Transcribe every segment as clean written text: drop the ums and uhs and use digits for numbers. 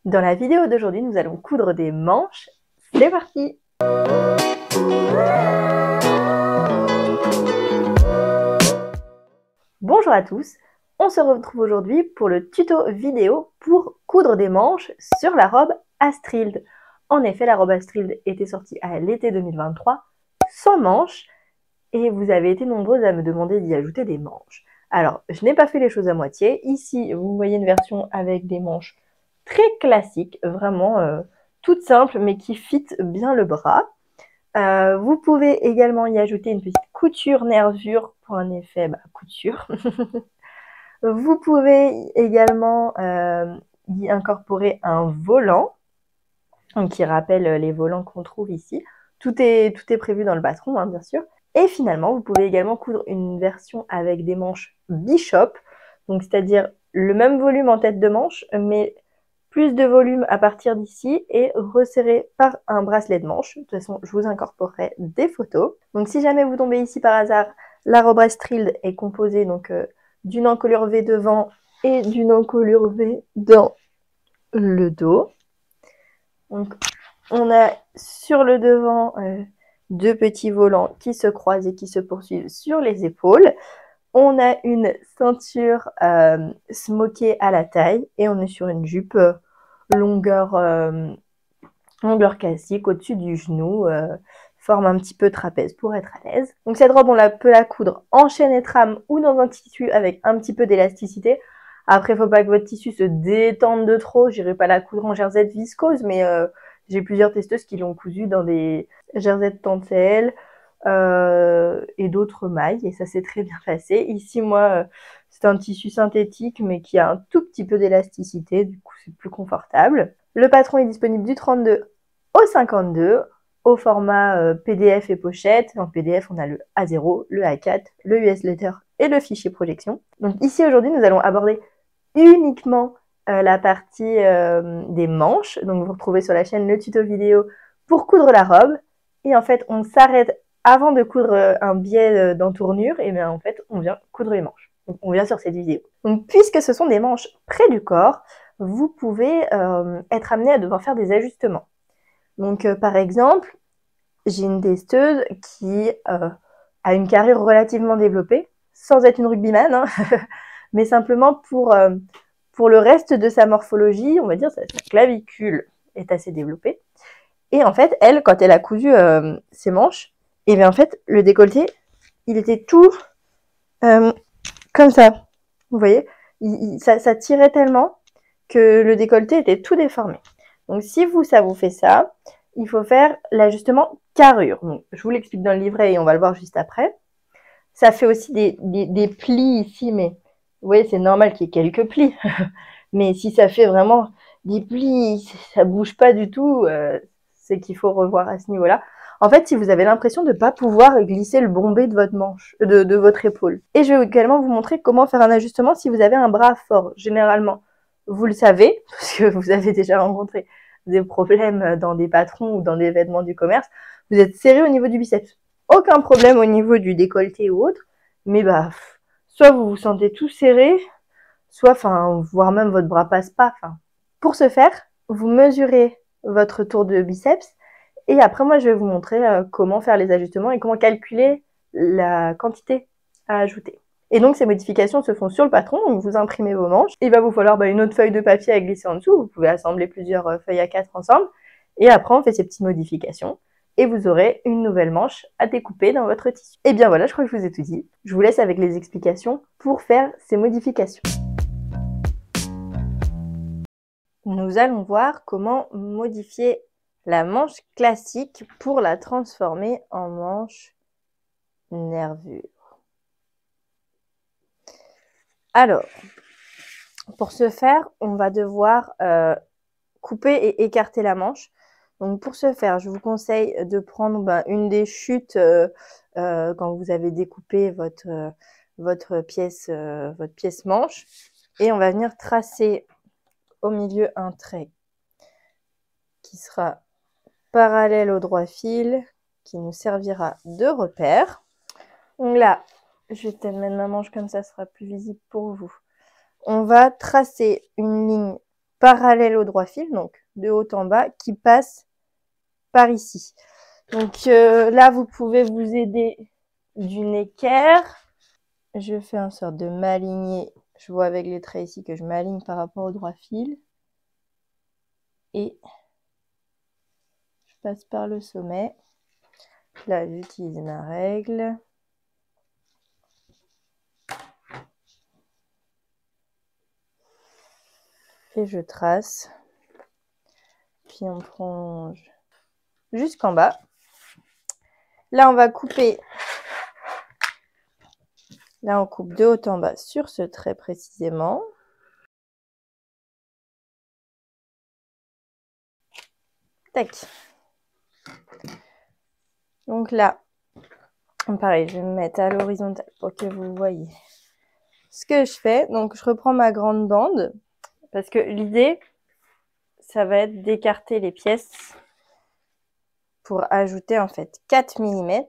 Dans la vidéo d'aujourd'hui, nous allons coudre des manches. C'est parti! Bonjour à tous, on se retrouve aujourd'hui pour le tuto vidéo pour coudre des manches sur la robe Astrid. En effet, la robe Astrid était sortie à l'été 2023 sans manches et vous avez été nombreuses à me demander d'y ajouter des manches. Alors, je n'ai pas fait les choses à moitié. Ici, vous voyez une version avec des manches très classiques, vraiment toute simple mais qui fit bien le bras. Vous pouvez également y ajouter une petite couture nervure pour un effet couture. Vous pouvez également y incorporer un volant qui rappelle les volants qu'on trouve ici. Tout est prévu dans le patron, hein, bien sûr. Et finalement, vous pouvez également coudre une version avec des manches bishop, donc c'est-à-dire le même volume en tête de manche, mais plus de volume à partir d'ici et resserré par un bracelet de manche. De toute façon, je vous incorporerai des photos. Donc si jamais vous tombez ici par hasard, la robe Astrid est composée donc d'une encolure V devant et d'une encolure V dans le dos. Donc on a sur le devant deux petits volants qui se croisent et qui se poursuivent sur les épaules. On a une ceinture smokée à la taille et on est sur une jupe longueur longueur classique au-dessus du genou, forme un petit peu trapèze pour être à l'aise. Donc cette robe, on peut la coudre en chaîne et trame ou dans un tissu avec un petit peu d'élasticité. Après, il ne faut pas que votre tissu se détende de trop. Je n'irai pas la coudre en jersey viscose, mais j'ai plusieurs testeuses qui l'ont cousu dans des jerseys de dentelle et d'autres mailles, et ça s'est très bien passé. Ici, moi, c'est un tissu synthétique, mais qui a un tout petit peu d'élasticité, du coup, c'est plus confortable. Le patron est disponible du 32 au 52, au format PDF et pochette. En PDF, on a le A0, le A4, le US Letter et le fichier projection. Donc ici, aujourd'hui, nous allons aborder uniquement la partie des manches. Donc vous retrouvez sur la chaîne le tuto vidéo pour coudre la robe. Et en fait, on s'arrête avant de coudre un biais d'entournure. Et bien en fait, on vient coudre les manches. Donc on vient sur cette vidéo. Donc puisque ce sont des manches près du corps, vous pouvez être amené à devoir faire des ajustements. Donc par exemple, j'ai une testeuse qui a une carrure relativement développée, sans être une rugbyman, hein, mais simplement pour le reste de sa morphologie, on va dire sa clavicule est assez développée. Et en fait, elle, quand elle a cousu ses manches, et bien en fait, le décolleté, il était tout comme ça. Vous voyez, ça tirait tellement que le décolleté était tout déformé. Donc si ça vous fait ça, il faut faire l'ajustement carrure. Donc, je vous l'explique dans le livret et on va le voir juste après. Ça fait aussi des plis ici, mais vous voyez, c'est normal qu'il y ait quelques plis. Mais si ça fait vraiment des plis, ça bouge pas du tout, c'est qu'il faut revoir à ce niveau-là. En fait, si vous avez l'impression de ne pas pouvoir glisser le bombé de votre manche, de votre épaule. Et je vais également vous montrer comment faire un ajustement si vous avez un bras fort. Généralement, vous le savez, parce que vous avez déjà rencontré des problèmes dans des patrons ou dans des vêtements du commerce. Vous êtes serré au niveau du biceps. Aucun problème au niveau du décolleté ou autre, mais soit vous vous sentez tout serré, soit, voire même votre bras passe pas. Pour ce faire, vous mesurez votre tour de biceps et après, moi, je vais vous montrer comment faire les ajustements et comment calculer la quantité à ajouter. Et donc, ces modifications se font sur le patron, donc vous imprimez vos manches. Il va vous falloir une autre feuille de papier à glisser en dessous. Vous pouvez assembler plusieurs feuilles A4 ensemble. Et après, on fait ces petites modifications et vous aurez une nouvelle manche à découper dans votre tissu. Et bien voilà, je crois que je vous ai tout dit. Je vous laisse avec les explications pour faire ces modifications. Nous allons voir comment modifier la manche classique pour la transformer en manche nervure. Alors, pour ce faire, on va devoir couper et écarter la manche. Donc pour ce faire, je vous conseille de prendre une des chutes quand vous avez découpé votre pièce manche. Et on va venir tracer au milieu un trait qui sera parallèle au droit fil, qui nous servira de repère. Donc là, je vais peut-être mettre ma manche comme ça, ce sera plus visible pour vous. On va tracer une ligne parallèle au droit fil, donc de haut en bas, qui passe par ici. Donc là, vous pouvez vous aider d'une équerre. Je fais en sorte de m'aligner. Je vois avec les traits ici que je m'aligne par rapport au droit fil. Et je passe par le sommet. Là, j'utilise ma règle. Et je trace. Puis on prolonge jusqu'en bas. Là, on va couper. Là, on coupe de haut en bas sur ce trait précisément. Tac. Donc là, pareil, je vais me mettre à l'horizontale pour que vous voyez ce que je fais. Donc, je reprends ma grande bande parce que l'idée, ça va être d'écarter les pièces pour ajouter en fait 4 mm,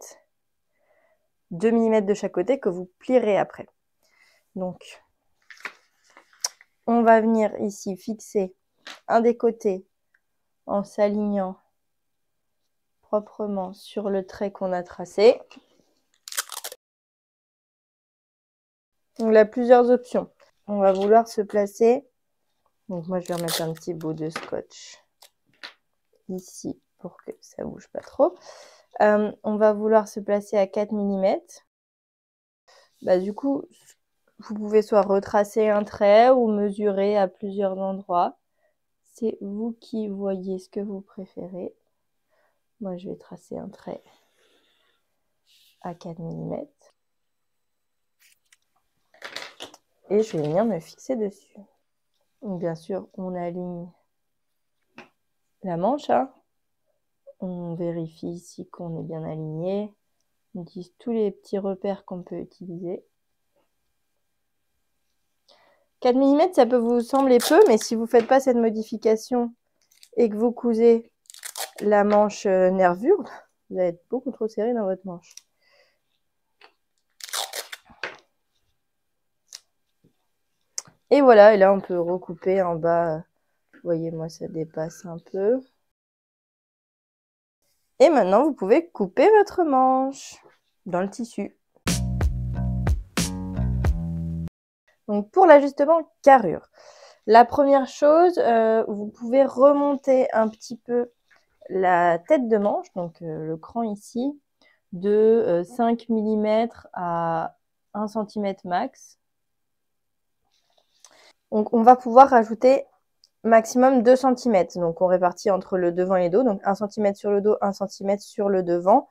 2 mm de chaque côté que vous plierez après. Donc, on va venir ici fixer un des côtés en s'alignant proprement sur le trait qu'on a tracé. Donc là, plusieurs options. On va vouloir se placer. Donc moi, je vais remettre un petit bout de scotch ici pour que ça bouge pas trop. On va vouloir se placer à 4 mm. Bah, du coup, vous pouvez soit retracer un trait ou mesurer à plusieurs endroits. C'est vous qui voyez ce que vous préférez. Moi, je vais tracer un trait à 4 mm. Et je vais venir me fixer dessus. Donc, bien sûr, on aligne la manche. Hein. On vérifie ici qu'on est bien aligné. On utilise tous les petits repères qu'on peut utiliser. 4 mm, ça peut vous sembler peu, mais si vous ne faites pas cette modification et que vous cousez la manche nervure, vous allez être beaucoup trop serré dans votre manche. Et voilà, et là on peut recouper en bas. Vous voyez, moi ça dépasse un peu. Et maintenant vous pouvez couper votre manche dans le tissu. Donc pour l'ajustement carrure, la première chose, vous pouvez remonter un petit peu la tête de manche, donc le cran ici, de 5 mm à 1 cm max. Donc on va pouvoir rajouter maximum 2 cm. Donc on répartit entre le devant et le dos. Donc 1 cm sur le dos, 1 cm sur le devant,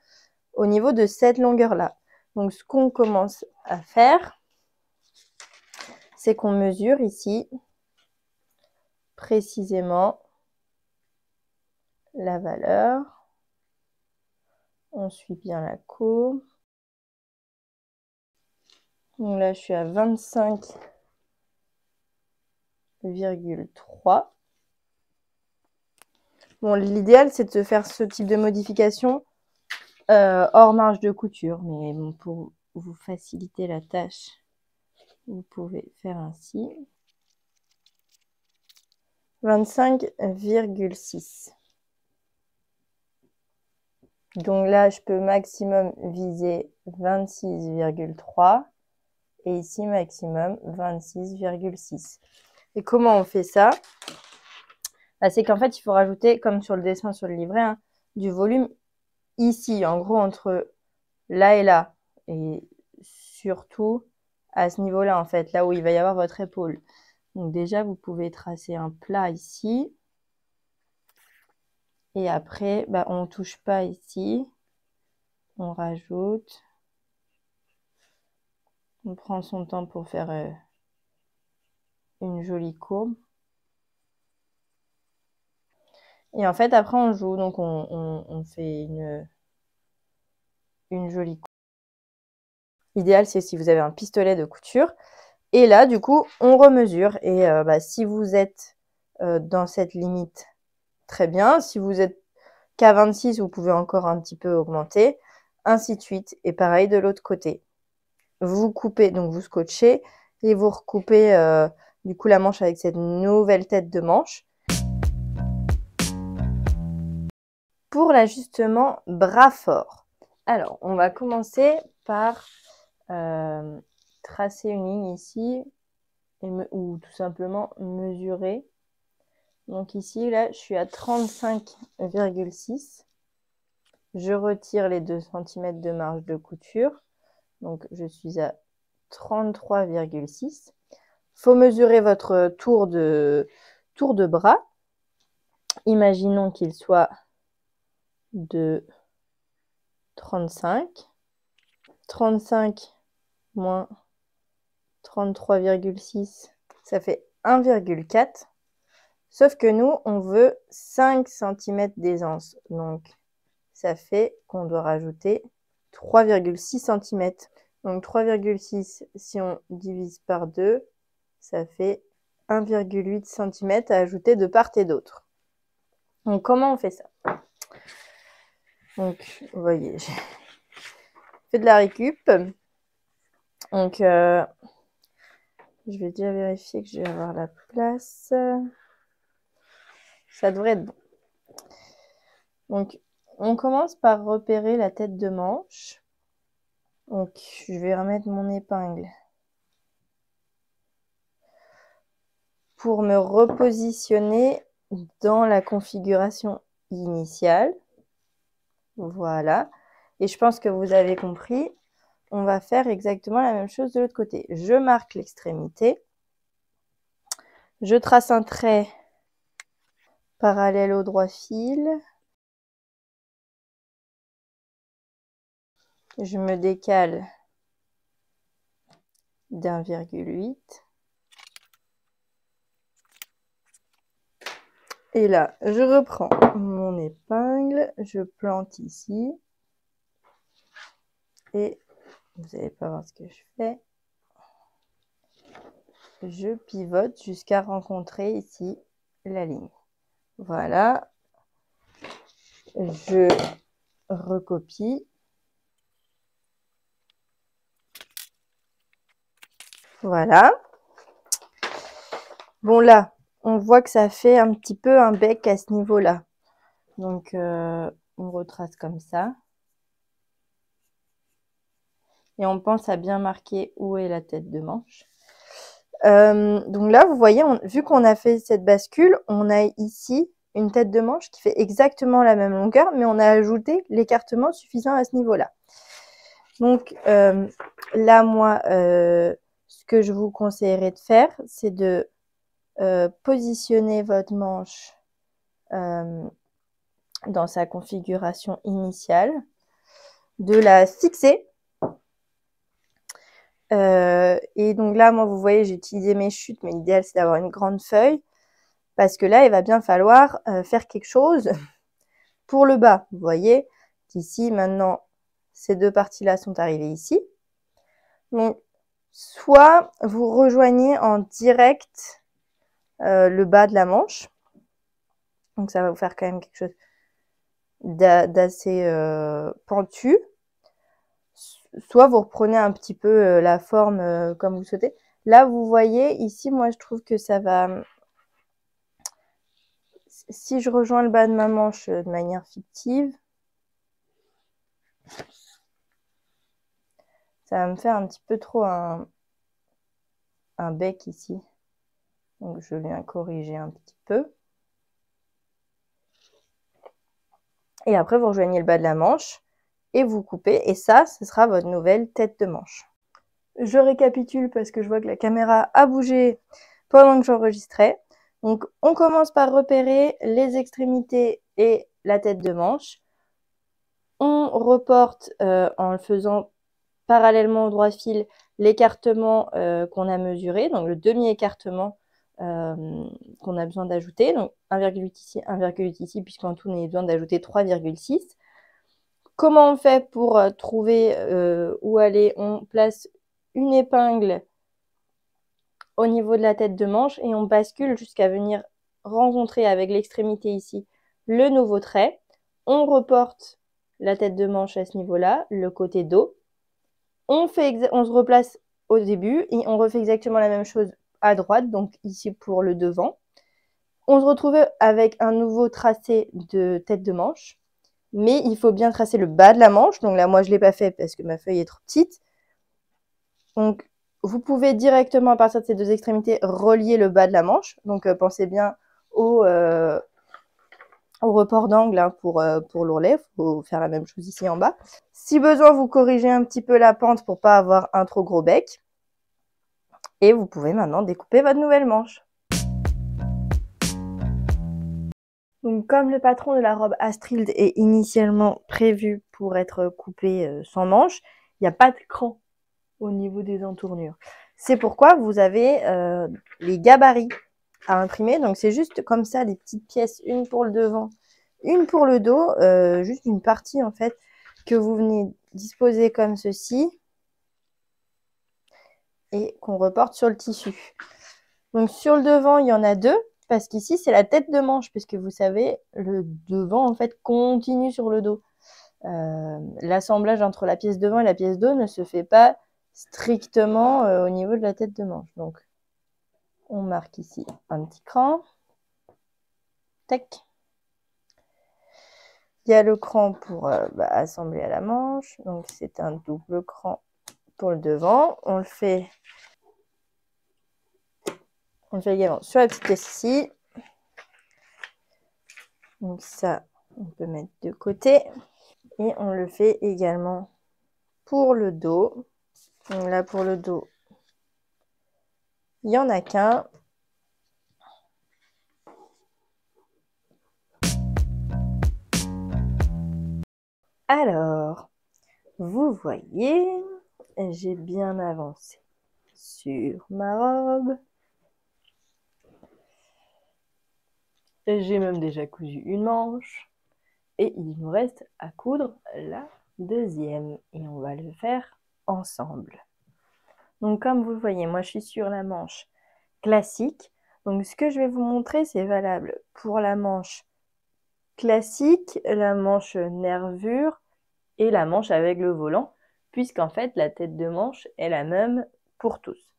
au niveau de cette longueur-là. Donc ce qu'on commence à faire, c'est qu'on mesure ici précisément la valeur. On suit bien la courbe. Donc là, je suis à 25,3. Bon, l'idéal, c'est de se faire ce type de modification hors marge de couture. Mais bon, pour vous faciliter la tâche, vous pouvez faire ainsi. 25,6. Donc là, je peux maximum viser 26,3 et ici maximum 26,6. Et comment on fait ça? Bah, c'est qu'en fait, il faut rajouter, comme sur le dessin sur le livret, hein, du volume ici, en gros entre là et là. Et surtout à ce niveau-là, en fait, là où il va y avoir votre épaule. Donc déjà, vous pouvez tracer un plat ici. Et après, bah, on ne touche pas ici. On rajoute. On prend son temps pour faire une jolie courbe. Et en fait, après, on joue. Donc, on fait une jolie courbe. L'idéal, c'est si vous avez un pistolet de couture. Et là, du coup, on remesure. Et bah, si vous êtes dans cette limite, très bien. Si vous êtes qu'à 26, vous pouvez encore un petit peu augmenter. Ainsi de suite. Et pareil de l'autre côté. Vous coupez, donc vous scotchez et vous recoupez du coup la manche avec cette nouvelle tête de manche. Pour l'ajustement bras fort, alors on va commencer par tracer une ligne ici ou tout simplement mesurer. Donc ici, là, je suis à 35,6. Je retire les 2 cm de marge de couture. Donc je suis à 33,6. Il faut mesurer votre tour de bras. Imaginons qu'il soit de 35. 35 moins 33,6, ça fait 1,4. Sauf que nous, on veut 5 cm d'aisance. Donc, ça fait qu'on doit rajouter 3,6 cm. Donc, 3,6, si on divise par 2, ça fait 1,8 cm à ajouter de part et d'autre. Donc, comment on fait ça? Donc, vous voyez, j'ai fait de la récup. Donc, je vais déjà vérifier que je vais avoir la place. Ça devrait être bon. Donc, on commence par repérer la tête de manche. Donc, je vais remettre mon épingle pour me repositionner dans la configuration initiale. Voilà. Et je pense que vous avez compris. On va faire exactement la même chose de l'autre côté. Je marque l'extrémité. Je trace un trait parallèle au droit fil. Je me décale d'1,8. Et là, je reprends mon épingle, je plante ici. Et vous n'allez pas voir ce que je fais. Je pivote jusqu'à rencontrer ici la ligne. Voilà. Je recopie. Voilà. Bon là, on voit que ça fait un petit peu un bec à ce niveau-là. Donc, on retrace comme ça. Et on pense à bien marquer où est la tête de manche. Donc là, vous voyez, vu qu'on a fait cette bascule, on a ici une tête de manche qui fait exactement la même longueur, mais on a ajouté l'écartement suffisant à ce niveau-là. Donc là, moi, ce que je vous conseillerais de faire, c'est de positionner votre manche dans sa configuration initiale, de la fixer. Et donc là, moi, vous voyez, j'ai utilisé mes chutes, mais l'idéal, c'est d'avoir une grande feuille. Parce que là, il va bien falloir faire quelque chose pour le bas. Vous voyez qu'ici, maintenant, ces deux parties-là sont arrivées ici. Donc, soit vous rejoignez en direct le bas de la manche. Donc, ça va vous faire quand même quelque chose d'assez pentu. Soit vous reprenez un petit peu la forme comme vous souhaitez. Là, vous voyez, ici, moi, je trouve que ça va... Si je rejoins le bas de ma manche de manière fictive, ça va me faire un petit peu trop un bec ici. Donc, je viens corriger un petit peu. Et après, vous rejoignez le bas de la manche et vous coupez. Et ça, ce sera votre nouvelle tête de manche. Je récapitule parce que je vois que la caméra a bougé pendant que j'enregistrais. Donc, on commence par repérer les extrémités et la tête de manche. On reporte en le faisant parallèlement au droit fil l'écartement qu'on a mesuré, donc le demi-écartement qu'on a besoin d'ajouter. Donc 1,8 ici, 1,8 ici, puisqu'en tout, on a besoin d'ajouter 3,6. Comment on fait pour trouver où aller? On place une épingle au niveau de la tête de manche et on bascule jusqu'à venir rencontrer avec l'extrémité ici le nouveau trait. On reporte la tête de manche à ce niveau-là, le côté dos. On se replace au début et on refait exactement la même chose à droite, donc ici pour le devant. On se retrouve avec un nouveau tracé de tête de manche, mais il faut bien tracer le bas de la manche. Donc là, moi, je ne l'ai pas fait parce que ma feuille est trop petite. Donc, vous pouvez directement, à partir de ces deux extrémités, relier le bas de la manche. Donc, pensez bien au report d'angle hein, pour l'ourlet. Il faut faire la même chose ici en bas. Si besoin, vous corrigez un petit peu la pente pour ne pas avoir un trop gros bec. Et vous pouvez maintenant découper votre nouvelle manche. Donc, comme le patron de la robe Astrid est initialement prévu pour être coupé sans manche, il n'y a pas de cran au niveau des entournures. C'est pourquoi vous avez les gabarits à imprimer. Donc, c'est juste comme ça, des petites pièces, une pour le devant, une pour le dos, juste une partie en fait que vous venez disposer comme ceci et qu'on reporte sur le tissu. Donc, sur le devant, il y en a deux. Parce qu'ici, c'est la tête de manche, puisque vous savez, le devant, en fait, continue sur le dos. L'assemblage entre la pièce devant et la pièce dos ne se fait pas strictement au niveau de la tête de manche. Donc, on marque ici un petit cran. Tac. Il y a le cran pour assembler à la manche. Donc, c'est un double cran pour le devant. On le fait également sur la petite pièce ici. Donc, ça, on peut mettre de côté. Et on le fait également pour le dos. Donc là, pour le dos, il n'y en a qu'un. Alors, vous voyez, j'ai bien avancé sur ma robe. J'ai même déjà cousu une manche. Et il nous reste à coudre la deuxième. Et on va le faire ensemble. Donc, comme vous le voyez, moi, je suis sur la manche classique. Donc, ce que je vais vous montrer, c'est valable pour la manche classique, la manche nervure et la manche avec le volant, puisqu'en fait, la tête de manche est la même pour tous.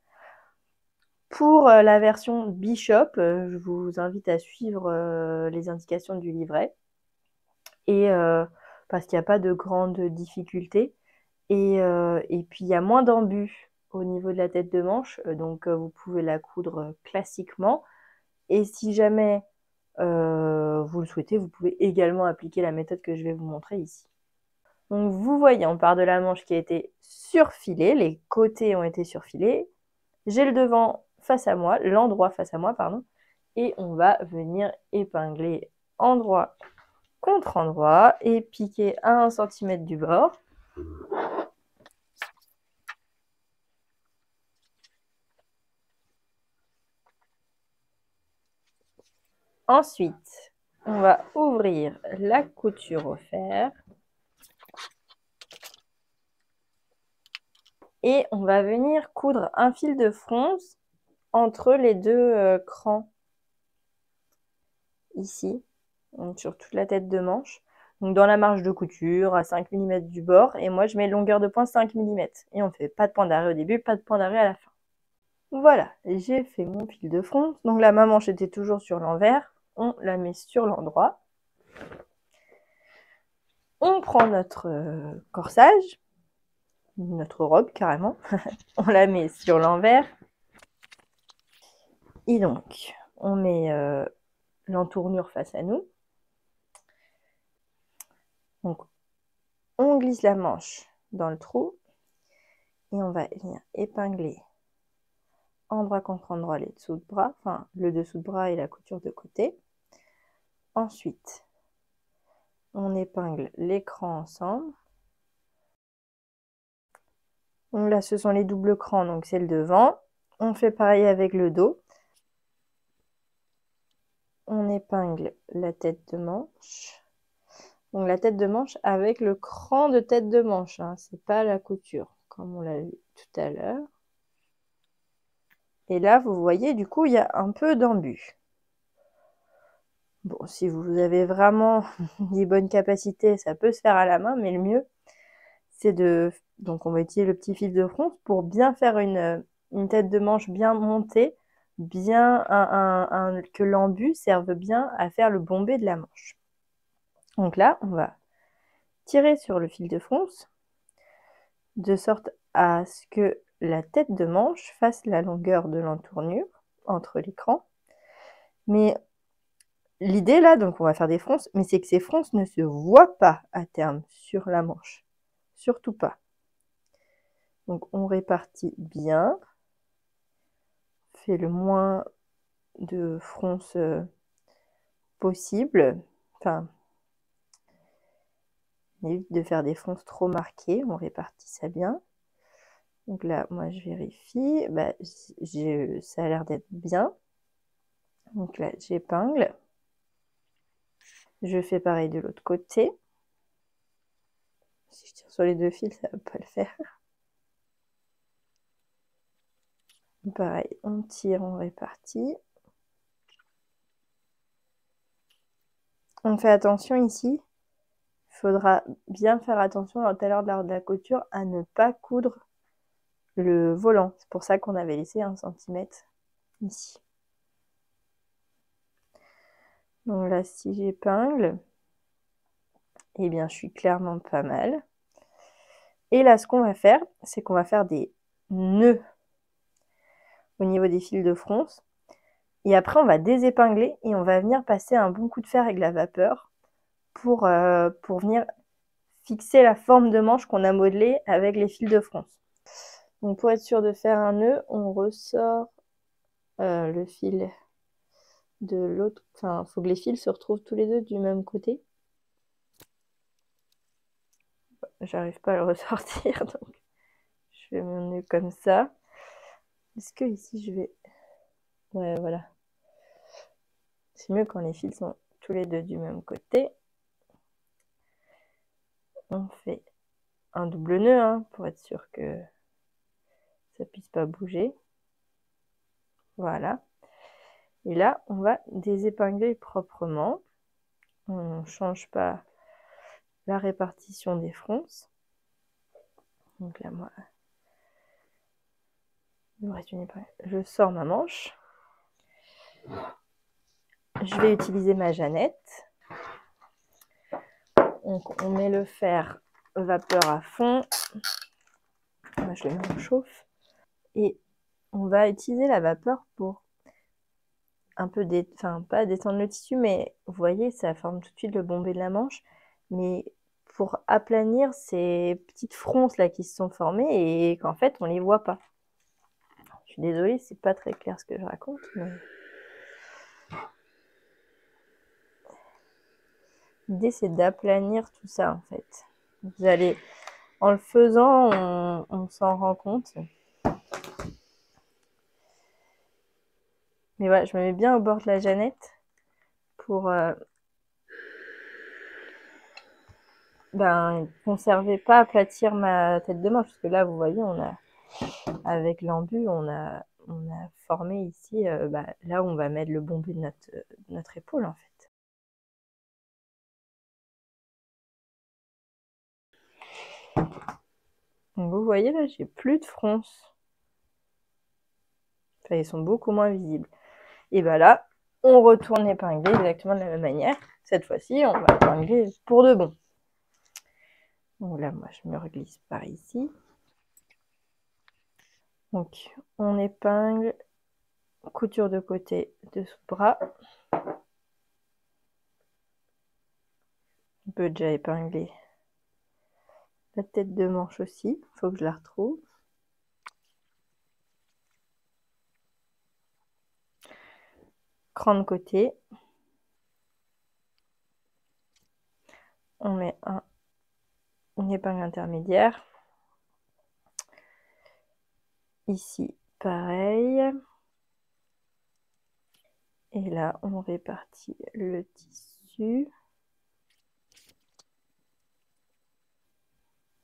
Pour la version Bishop, je vous invite à suivre les indications du livret, et parce qu'il n'y a pas de grandes difficultés. Et puis, il y a moins d'embus au niveau de la tête de manche, donc vous pouvez la coudre classiquement. Et si jamais vous le souhaitez, vous pouvez également appliquer la méthode que je vais vous montrer ici. Donc, vous voyez, on part de la manche qui a été surfilée, les côtés ont été surfilés. J'ai le devant face à moi, l'endroit face à moi, pardon, et on va venir épingler endroit contre endroit et piquer à 1 cm du bord. Ensuite, on va ouvrir la couture au fer et on va venir coudre un fil de fronce entre les deux crans ici, donc sur toute la tête de manche. Donc dans la marge de couture à 5 mm du bord, et moi je mets longueur de point 5 mm. Et on fait pas de point d'arrêt au début, pas de point d'arrêt à la fin. Voilà, j'ai fait mon fil de fronce. Donc là, ma manche était toujours sur l'envers. On la met sur l'endroit. On prend notre corsage, notre robe carrément. On la met sur l'envers. Et donc, on met l'entournure face à nous. Donc, on glisse la manche dans le trou. Et on va venir épingler endroit contre endroit les dessous de bras, enfin le dessous de bras et la couture de côté. Ensuite, on épingle les crans ensemble. Donc là, ce sont les doubles crans, donc c'est le devant. On fait pareil avec le dos. On épingle la tête de manche. Donc la tête de manche avec le cran de tête de manche, hein. C'est pas la couture, comme on l'a vu tout à l'heure. Et là, vous voyez, du coup, il y a un peu d'embus. Bon, si vous avez vraiment des bonnes capacités, ça peut se faire à la main, mais le mieux, c'est de... Donc, on va utiliser le petit fil de fronce pour bien faire une tête de manche bien montée, bien que l'embu serve bien à faire le bombé de la manche. Donc là, on va tirer sur le fil de fronce de sorte à ce que la tête de manche fasse la longueur de l'entournure entre l'écran. Mais l'idée là, donc on va faire des fronces, mais c'est que ces fronces ne se voient pas à terme sur la manche. Surtout pas. Donc on répartit bien, fait le moins de fronces possible. Enfin, on évite de faire des fronces trop marquées, on répartit ça bien. Donc là, moi je vérifie, ça a l'air d'être bien. Donc là, j'épingle. Je fais pareil de l'autre côté. Si je tire sur les deux fils, ça ne va pas le faire. Pareil, on tire, on répartit. On fait attention ici. Il faudra bien faire attention tout à l'heure lors de la couture à ne pas coudre le volant. C'est pour ça qu'on avait laissé 1 cm ici. Donc là, si j'épingle, eh bien, je suis clairement pas mal. Et là, ce qu'on va faire, c'est qu'on va faire des nœuds au niveau des fils de fronce. Et après, on va désépingler et on va venir passer un bon coup de fer avec la vapeur pour venir fixer la forme de manche qu'on a modelée avec les fils de fronce. Donc pour être sûr de faire un nœud, on ressort le fil de l'autre. Enfin, il faut que les fils se retrouvent tous les deux du même côté. J'arrive pas à le ressortir, donc je fais mon nœud comme ça. Est-ce que ici je vais... Ouais, voilà. C'est mieux quand les fils sont tous les deux du même côté. On fait un double nœud hein, pour être sûr que ça puisse pas bouger. Voilà. Et là, on va désépingler proprement. On ne change pas la répartition des fronces. Donc là, moi, il me reste une épingle. Je sors ma manche. Je vais utiliser ma Jeannette. Donc, on met le fer vapeur à fond. Moi, je le mets en chauffe. Et on va utiliser la vapeur pour un peu, pas détendre le tissu, mais vous voyez, ça forme tout de suite le bombé de la manche. Mais pour aplanir ces petites fronces là qui se sont formées et qu'en fait, on les voit pas. Je suis désolée, c'est pas très clair ce que je raconte, mais... L'idée, c'est d'aplanir tout ça, en fait. Vous allez, en le faisant, on s'en rend compte. Mais voilà, je me mets bien au bord de la Jeannette pour conserver, pas aplatir ma tête de manche. Parce que là, vous voyez, avec l'embu, on a formé ici, là où on va mettre le bombé de notre épaule, en fait. Donc vous voyez là, j'ai plus de fronces. Enfin, ils sont beaucoup moins visibles. Et là, on retourne épingler exactement de la même manière. Cette fois-ci, on va épingler pour de bon. Donc là, moi, je me reglisse par ici. Donc, on épingle, couture de côté de ce bras. On peut déjà épingler la tête de manche aussi. Il faut que je la retrouve. Cran de côté. On met une épingle intermédiaire. Ici, pareil. Et là, on répartit le tissu.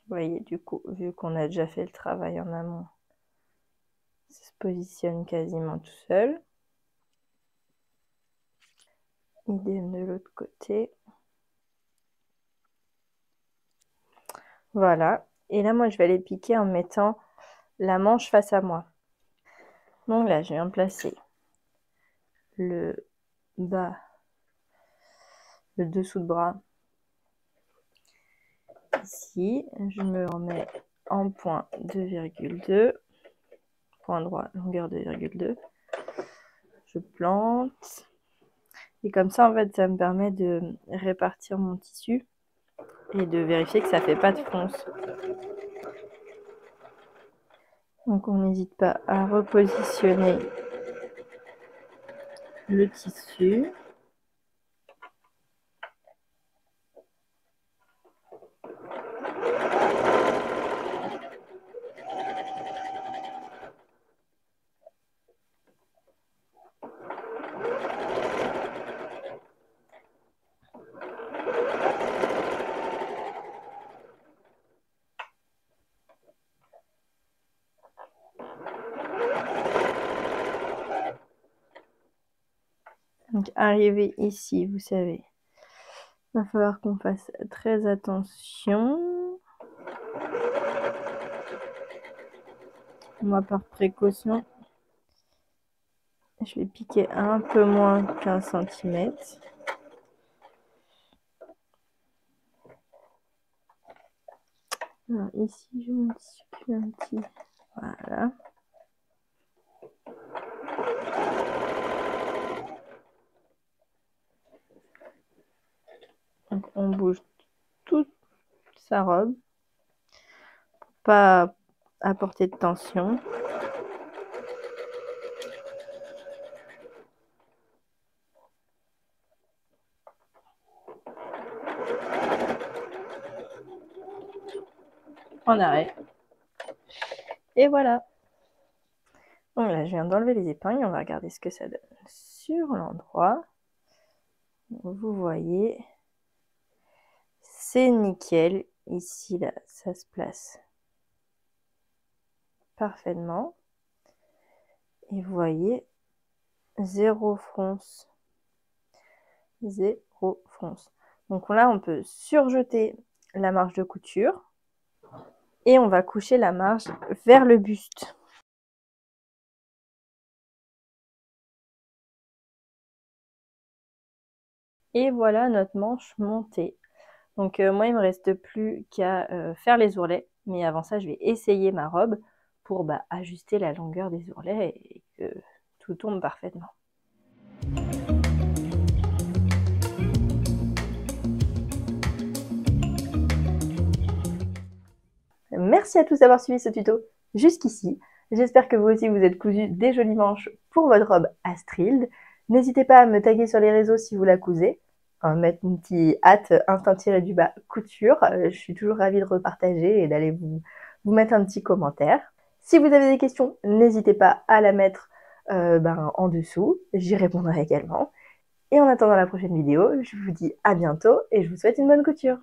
Vous voyez, du coup, vu qu'on a déjà fait le travail en amont, ça se positionne quasiment tout seul. Idem de l'autre côté. Voilà. Et là, moi, je vais aller piquer en mettant la manche face à moi. Donc là, je viens placer le bas, le dessous de bras. Ici, je me remets en point 2,2, point droit, longueur 2,2. Je plante. Et comme ça, en fait, ça me permet de répartir mon tissu et de vérifier que ça ne fait pas de fronce. Donc, on n'hésite pas à repositionner le tissu. Donc, arrivé ici, vous savez, il va falloir qu'on fasse très attention. Moi, par précaution, je vais piquer un peu moins qu'1 cm. Alors, ici, je multiplie un petit. Voilà. Donc, on bouge toute sa robe pour pas apporter de tension. En arrêt. Et voilà. Donc là, je viens d'enlever les épingles. On va regarder ce que ça donne sur l'endroit. Vous voyez, c'est nickel. Ici, là, ça se place parfaitement. Et vous voyez, zéro fronce. Zéro fronce. Donc là, on peut surjeter la marge de couture. Et on va coucher la marge vers le buste. Et voilà notre manche montée. Donc moi, il ne me reste plus qu'à faire les ourlets. Mais avant ça, je vais essayer ma robe pour ajuster la longueur des ourlets et que tout tombe parfaitement. Merci à tous d'avoir suivi ce tuto jusqu'ici. J'espère que vous aussi vous êtes cousu des jolies manches pour votre robe Astrid. N'hésitez pas à me taguer sur les réseaux si vous la cousez. Mettre une petite hâte instinct-du-bas couture. Je suis toujours ravie de repartager et d'aller vous mettre un petit commentaire. Si vous avez des questions, n'hésitez pas à la mettre en dessous. J'y répondrai également. Et en attendant la prochaine vidéo, je vous dis à bientôt et je vous souhaite une bonne couture.